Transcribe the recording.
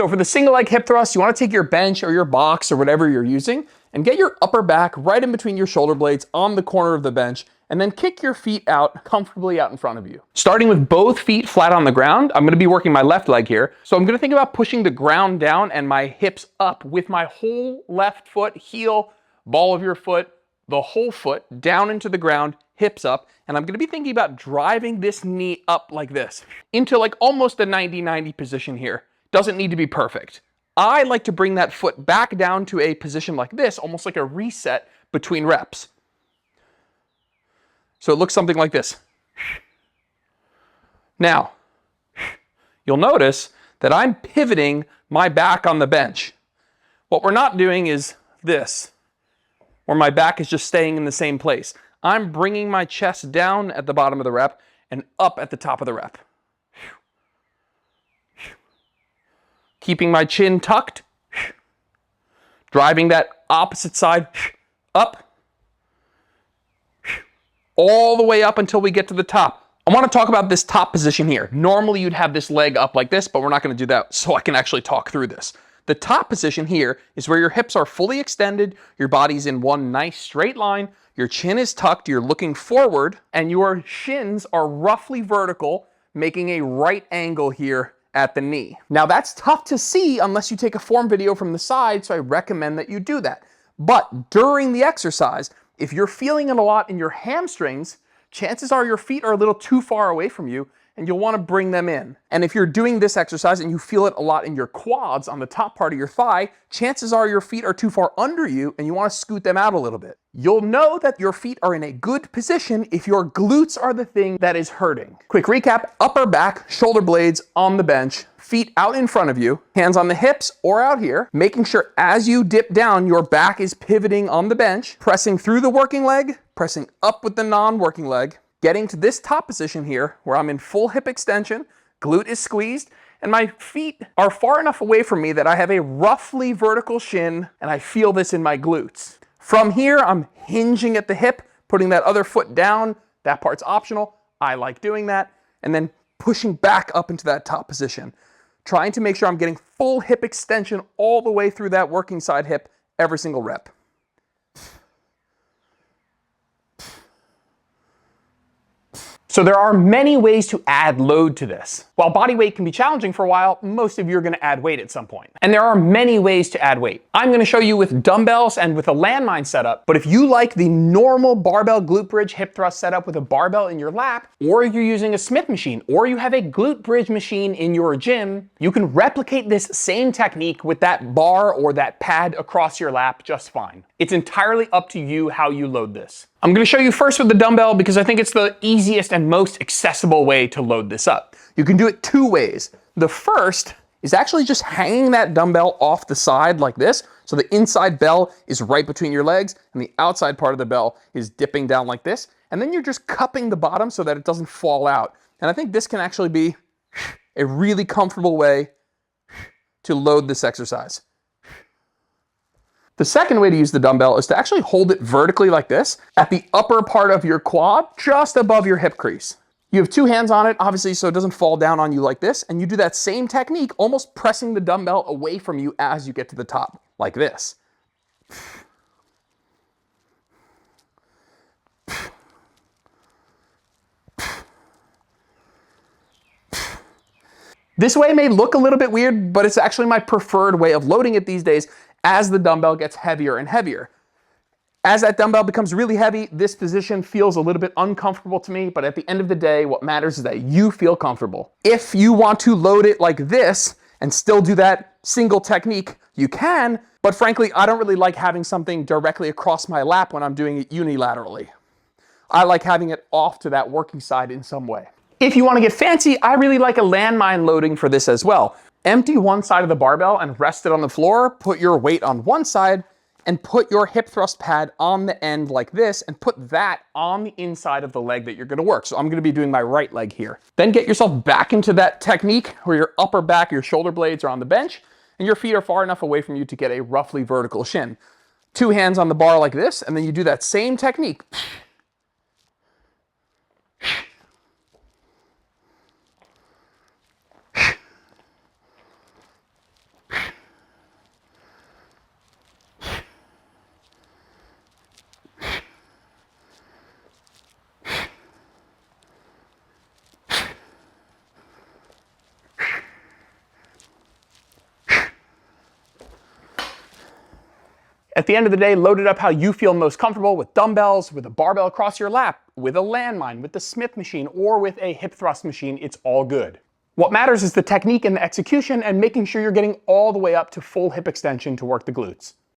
So for the single leg hip thrust, you want to take your bench or your box or whatever you're using and get your upper back right in between your shoulder blades on the corner of the bench, and then kick your feet out comfortably out in front of you. Starting with both feet flat on the ground, I'm going to be working my left leg here. So I'm going to think about pushing the ground down and my hips up with my whole left foot, heel, ball of your foot, the whole foot down into the ground, hips up, and I'm going to be thinking about driving this knee up like this into like almost a 90-90 position here. Doesn't need to be perfect. I like to bring that foot back down to a position like this, almost like a reset between reps. So it looks something like this. Now, you'll notice that I'm pivoting my back on the bench. What we're not doing is this, where my back is just staying in the same place. I'm bringing my chest down at the bottom of the rep and up at the top of the rep. Keeping my chin tucked, driving that opposite side up, all the way up until we get to the top. I want to talk about this top position here. Normally you'd have this leg up like this, but we're not going to do that so I can actually talk through this. The top position here is where your hips are fully extended, your body's in one nice straight line, your chin is tucked, you're looking forward, and your shins are roughly vertical, making a right angle here at the knee. Now that's tough to see unless you take a form video from the side, so I recommend that you do that. But during the exercise, if you're feeling it a lot in your hamstrings, chances are your feet are a little too far away from you and you'll want to bring them in. And if you're doing this exercise and you feel it a lot in your quads on the top part of your thigh, chances are your feet are too far under you and you want to scoot them out a little bit. You'll know that your feet are in a good position if your glutes are the thing that is hurting. Quick recap: upper back, shoulder blades on the bench, feet out in front of you, hands on the hips or out here, making sure as you dip down, your back is pivoting on the bench, pressing through the working leg, pressing up with the non-working leg, getting to this top position here where I'm in full hip extension, glute is squeezed, and my feet are far enough away from me that I have a roughly vertical shin and I feel this in my glutes. From here, I'm hinging at the hip, putting that other foot down. That part's optional. I like doing that. And then pushing back up into that top position, trying to make sure I'm getting full hip extension all the way through that working side hip every single rep. So there are many ways to add load to this. While body weight can be challenging for a while, most of you are going to add weight at some point. And there are many ways to add weight. I'm going to show you with dumbbells and with a landmine setup, but if you like the normal barbell glute bridge hip thrust setup with a barbell in your lap, or you're using a Smith machine, or you have a glute bridge machine in your gym, you can replicate this same technique with that bar or that pad across your lap just fine. It's entirely up to you how you load this. I'm going to show you first with the dumbbell because I think it's the easiest and most accessible way to load this up. You can do it two ways. The first is actually just hanging that dumbbell off the side like this, so the inside bell is right between your legs and the outside part of the bell is dipping down like this, and then you're just cupping the bottom so that it doesn't fall out. And I think this can actually be a really comfortable way to load this exercise. The second way to use the dumbbell is to actually hold it vertically like this at the upper part of your quad, just above your hip crease. You have two hands on it, obviously, so it doesn't fall down on you like this, and you do that same technique, almost pressing the dumbbell away from you as you get to the top, like this. This way may look a little bit weird, but it's actually my preferred way of loading it these days as the dumbbell gets heavier and heavier. As that dumbbell becomes really heavy, this position feels a little bit uncomfortable to me, but at the end of the day, what matters is that you feel comfortable. If you want to load it like this and still do that single technique, you can, but frankly, I don't really like having something directly across my lap when I'm doing it unilaterally. I like having it off to that working side in some way. If you want to get fancy, I really like a landmine loading for this as well. Empty one side of the barbell and rest it on the floor, put your weight on one side, and put your hip thrust pad on the end like this, and put that on the inside of the leg that you're going to work. So I'm going to be doing my right leg here. Then get yourself back into that technique where your upper back, your shoulder blades are on the bench, and your feet are far enough away from you to get a roughly vertical shin. Two hands on the bar like this, and then you do that same technique. At the end of the day, load it up how you feel most comfortable, with dumbbells, with a barbell across your lap, with a landmine, with the Smith machine, or with a hip thrust machine. It's all good. What matters is the technique and the execution and making sure you're getting all the way up to full hip extension to work the glutes.